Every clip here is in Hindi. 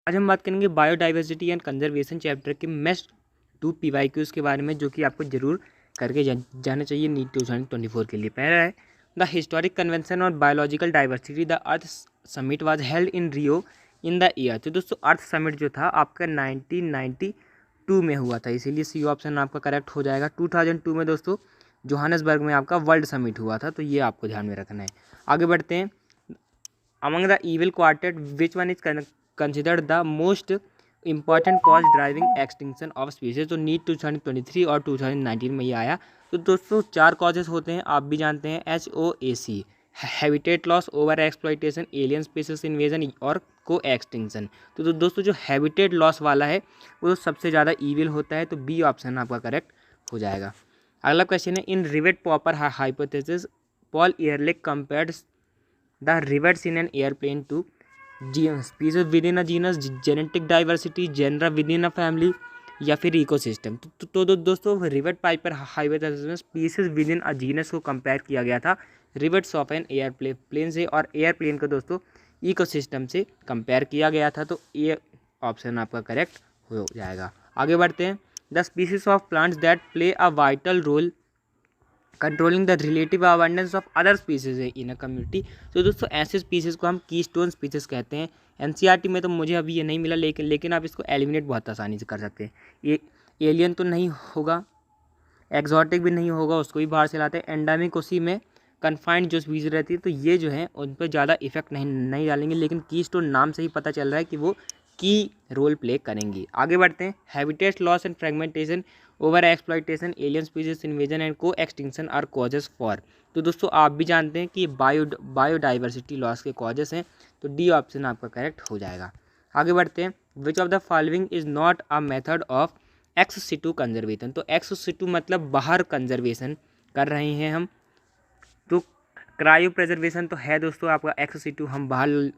आज हम बात करेंगे बायोडाइवर्सिटी एंड कंजर्वेशन चैप्टर के मेस्ट 2 PYQs के बारे में, जो कि आपको जरूर करके जाना चाहिए नीट 2024 के लिए। पहला है the historic convention on biological diversity the earth summit was held in Rio in the year. तो दोस्तों अर्थ समिट जो था आपका 1992 में हुआ था, इसीलिए सी ऑप्शन आपका करेक्ट हो जाएगा। 2002 में दोस्तों जोहान्सबर्ग में आपका वर्ल्ड समिट हुआ था, तो ये आपको ध्यान में रखना है। आगे बढ़ते हैं। Among the evil quartet which one is considered the most important cause driving extinction of species. तो नीट 2023 और 2019 में ये आया। तो दोस्तों 4 कॉजेस होते हैं, आप भी जानते हैं, HOAC, habitat loss, over exploitation, alien species invasion और को एक्सटिंक्शन। तो दोस्तों जो हैबिटेट लॉस वाला है वो सबसे ज़्यादा ईविल होता है, तो बी ऑप्शन आपका करेक्ट हो जाएगा। अगला क्वेश्चन है in rivet popper hypothesis Paul Ehrlich compared the rivets in an airplane to species within a genus, genetic diversity, genera within a family या फिर इकोसिस्टम। तो दोस्तों रिवेट पाइपर हाइपोथेसिस में species within a genus को कंपेयर किया गया था रिवेट्स ऑफ एन एयरप्लेन से, और एयरप्लेन को दोस्तों इकोसिस्टम से कंपेयर किया गया था, तो ये ऑप्शन आपका करेक्ट हो जाएगा। आगे बढ़ते हैं। The species of plants that play a vital role controlling the relative abundance of other species in a community. तो दोस्तों ऐसे स्पीसीज को हम कीस्टोन स्पीसीज कहते हैं। एनसीईआरटी में तो मुझे अभी ये नहीं मिला, लेकिन आप इसको एलिमिनेट बहुत आसानी से कर सकते हैं। ये एलियन तो नहीं होगा, एक्जॉटिक भी नहीं होगा, उसको भी बाहर से लाते हैं। एंडेमिक उसी में कन्फाइंड जो स्पीसीज रहती है, तो ये जो है उन पर ज़्यादा इफेक्ट नहीं डालेंगे, लेकिन कीस्टोन नाम से ही पता चल रहा है कि वो की रोल प्ले करेंगी। आगे बढ़ते हैं। Habitat loss and fragmentation, over exploitation, alien species invasion and को एक्सटिंक्शन आर कॉजेस फॉर। तो दोस्तों आप भी जानते हैं कि बायोडाइवर्सिटी लॉस के कॉजेस हैं, तो डी ऑप्शन आपका करेक्ट हो जाएगा। आगे बढ़ते हैं। विच of the following is not a method of ex situ conservation. तो एक्स सिटू मतलब बाहर कंजर्वेशन कर रहे हैं हम, तो क्रायो प्रेजर्वेशन तो है दोस्तों आपका एक्स सिटू, हम बाहर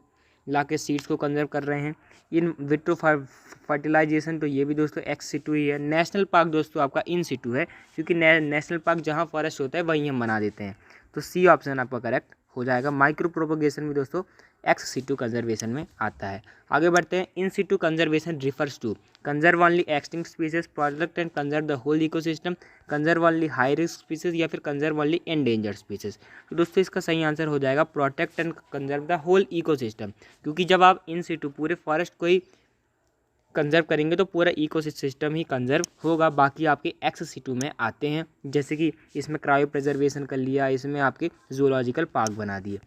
ला के सीड्स को कंजर्व कर रहे हैं। इन विट्रो फर्टिलाइजेशन, तो ये भी दोस्तों एक्स सिटू ही है। नेशनल पार्क दोस्तों आपका इन सिटू है, क्योंकि नेशनल पार्क जहाँ फॉरेस्ट होता है वहीं हम बना देते हैं, तो सी ऑप्शन आपका करेक्ट हो जाएगा। माइक्रो प्रोपोगेशन भी दोस्तों एक्स सिटू कंजर्वेशन में आता है। आगे बढ़ते हैं। In situ conservation refers to conserve only extinct species, protect and conserve the whole ecosystem, conserve only high risk species या फिर कंजर्व ओनली एंडेंजर्ड स्पीसीज। तो दोस्तों इसका सही आंसर हो जाएगा protect and conserve the whole ecosystem, क्योंकि जब आप इन सिटू पूरे फॉरेस्ट को ही कंजर्व करेंगे तो पूरा इकोसिस्टम ही कंजर्व होगा। बाकी आपके एक्स सिटू में आते हैं, जैसे कि इसमें क्रायो प्रिजर्वेशन कर लिया, इसमें आपके जूलॉजिकल पार्क बना दिए।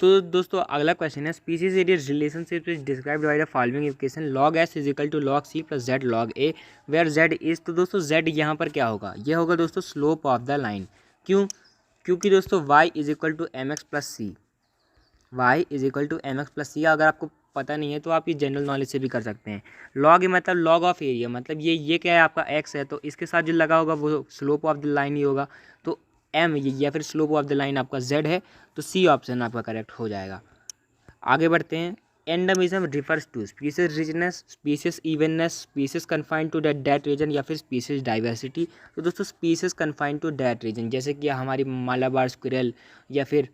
तो दोस्तों अगला क्वेश्चन है species area relationship is described by the following equation log s is equal to log c plus z log a where z is. तो दोस्तों z यहाँ पर क्या होगा, ये होगा दोस्तों स्लोप ऑफ द लाइन। क्योंकि दोस्तों y is equal to m x plus c, y is equal to m x plus c. अगर आपको पता नहीं है तो आप ये जनरल नॉलेज से भी कर सकते हैं। लॉग मतलब लॉग ऑफ एरिया, मतलब ये क्या है आपका x है, तो इसके साथ जो लगा होगा वो स्लोप ऑफ द लाइन ही होगा, तो m या फिर स्लोप ऑफ द लाइन आपका z है, तो सी ऑप्शन आपका करेक्ट हो जाएगा। आगे बढ़ते हैं। Endemism refers to species richness, species evenness, species confined to that region या फिर स्पीसीज डाइवर्सिटी। तो दोस्तों species confined to that region, जैसे कि हमारी मालाबार स्क्विरल या फिर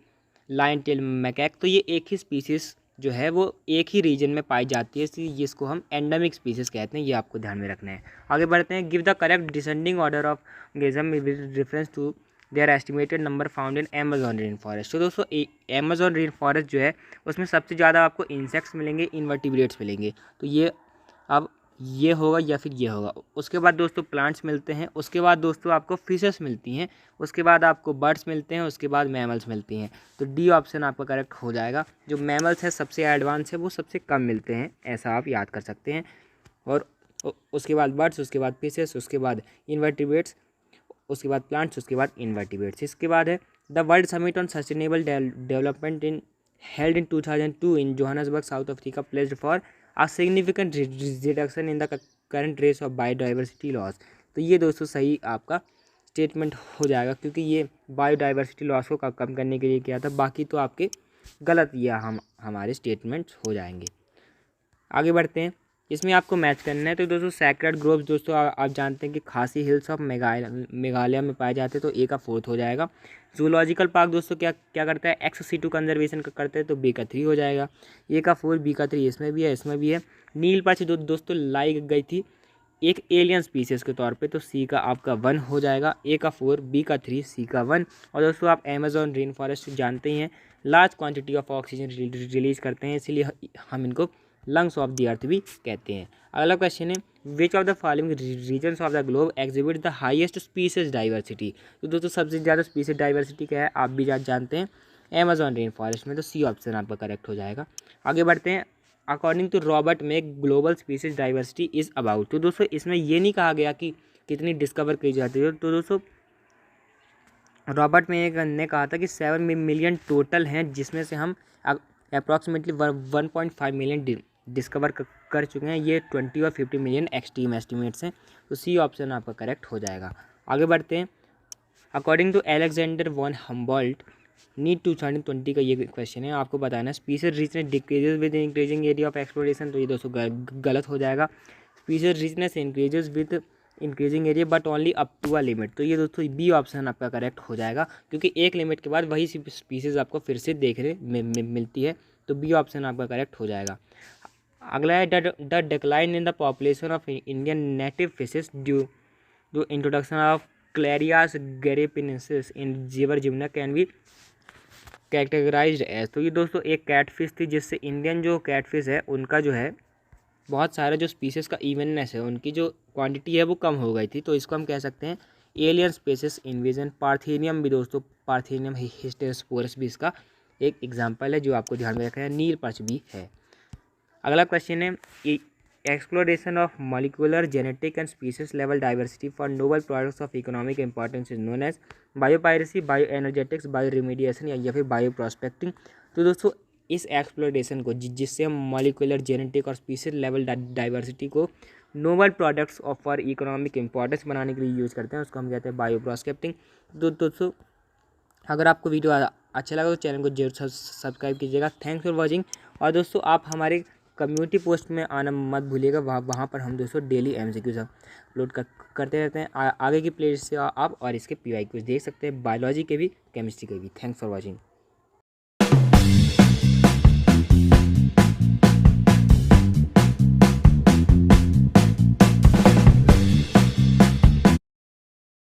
लायन टेल मैकेक, तो ये एक ही स्पीसीज जो है वो एक ही रीजन में पाई जाती है, इसलिए इसको हम एंडेमिक स्पीसीज कहते हैं, ये आपको ध्यान में रखना है। आगे बढ़ते हैं। Give the correct descending order of गेजम with reference to their estimated number found in Amazon rain forest. तो दोस्तों अमेजोन रेन फॉरेस्ट जो है उसमें सबसे ज़्यादा आपको इंसेक्ट्स मिलेंगे, इन्वर्टिब्रेट्स मिलेंगे, तो ये अब ये होगा या फिर ये होगा। उसके बाद दोस्तों प्लांट्स मिलते हैं, उसके बाद दोस्तों आपको फिशेस मिलती हैं, उसके बाद आपको बर्ड्स मिलते हैं, उसके बाद मैमल्स मिलती हैं, तो डी ऑप्शन आपका करेक्ट हो जाएगा। जो मैमल्स है सबसे एडवांस है, वो सबसे कम मिलते हैं, ऐसा आप याद कर सकते हैं। और उसके बाद बर्ड्स, उसके बाद फिशेस, उसके बाद इन्वर्टिब्रेट्स, उसके बाद प्लांट्स, उसके बाद इन्वर्टिब्रेट्स। इसके बाद है the world summit on sustainable development in held in 2002 in Johannesburg south Africa placed for a significant reduction in the current rates of biodiversity loss. तो ये दोस्तों सही आपका स्टेटमेंट हो जाएगा, क्योंकि ये बायोडाइवर्सिटी लॉस को कम करने के लिए किया था, बाकी तो आपके गलत या हमारे स्टेटमेंट्स हो जाएंगे। आगे बढ़ते हैं। इसमें आपको मैच करना है। तो दोस्तों सैक्रेड ग्रोव्स दोस्तों आप जानते हैं कि खासी हिल्स ऑफ मेघालय में पाए जाते हैं, तो ए का 4th हो जाएगा। जूलॉजिकल पार्क दोस्तों क्या क्या करता है, XC2 कंजर्वेशन का करते हैं, तो बी का 3 हो जाएगा। ए का 4, बी का 3 इसमें भी है, इसमें भी है। नील पर्च दोस्तों लाई गई थी एक एलियन स्पीसीज के तौर पे, तो सी का आपका 1 हो जाएगा। ए का 4, बी का 3, सी का 1। और दोस्तों आप अमेजोन रेन फॉरेस्ट जानते ही हैं, large quantity of oxygen release करते हैं, इसलिए हम इनको लंग्स ऑफ द अर्थ भी कहते हैं। अगला क्वेश्चन है, which of the following regions of the globe exhibit the highest species diversity. तो दोस्तों सबसे ज़्यादा स्पीसीज डाइवर्सिटी क्या है, आप भी जानते हैं, अमेजोन रेन फॉरेस्ट में, तो सी ऑप्शन आपका करेक्ट हो जाएगा। आगे बढ़ते हैं। अकॉर्डिंग टू रॉबर्ट में global species diversity is about. तो दोस्तों इसमें ये नहीं कहा गया कि कितनी डिस्कवर की जाती है, तो दोस्तों रॉबर्ट में ने कहा था कि 7 मिलियन टोटल हैं, जिसमें से हम अप्रॉक्सीमेटली 1.5 मिलियन डिस्कवर कर चुके हैं। ये 20 और 50 मिलियन एक्सट्रीम एस्टिमेट्स हैं, तो सी ऑप्शन आपका करेक्ट हो जाएगा। आगे बढ़ते हैं। According to Alexander von Humboldt NEET 2020 का ये क्वेश्चन है, आपको बताना है species richness decreases with increasing area of exploration. तो ये दोस्तों गलत हो जाएगा। Species richness increases with increasing area but only up to a limit. तो ये दोस्तों बी ऑप्शन आपका करेक्ट हो जाएगा, क्योंकि एक लिमिट के बाद वही स्पीसीज आपको फिर से देखने मिलती है, तो बी ऑप्शन आपका करेक्ट हो जाएगा। अगला है the decline in the population of Indian native fishes due to introduction of Clarias gariepinus in river Jamuna can be categorized as. तो ये दोस्तों एक कैटफिश थी, जिससे इंडियन जो कैटफिश है उनका जो है बहुत सारे जो स्पीसीज का इवननेस है, उनकी जो क्वांटिटी है वो कम हो गई थी, तो इसको हम कह सकते हैं एलियन स्पीसीज इन्वेजन। पार्थेनियम भी दोस्तों, पार्थेनियम हिस्टेरोस्पोरस भी इसका एक एग्जाम्पल है जो आपको ध्यान में रखना है। नील पर्च भी है। अगला क्वेश्चन है, exploration of molecular genetic and species level diversity for noble products of economic importance is known as biopiracy, bio energetics, bio remediation या फिर बायो प्रोस्पेक्टिंग। तो दोस्तों इस एक्सप्लोरेशन को जिससे हम मॉलिक्यूलर जेनेटिक और स्पीसीज लेवल डाइवर्सिटी को novel products of for economic importance बनाने के लिए यूज़ करते हैं, उसको हम कहते हैं बायो प्रोस्पेक्टिंग। तो दोस्तों अगर आपको वीडियो अच्छा लगा तो चैनल को जरूर सब्सक्राइब कीजिएगा। Thanks for watching. और दोस्तों आप हमारे कम्युनिटी पोस्ट में आना मत भूलिएगा, वहाँ पर हम दोस्तों डेली MCQs अपलोड करते रहते हैं। आगे की प्लेलिस्ट से आप और इसके PYQs देख सकते हैं, बायोलॉजी के भी, केमिस्ट्री के भी। Thanks for watching.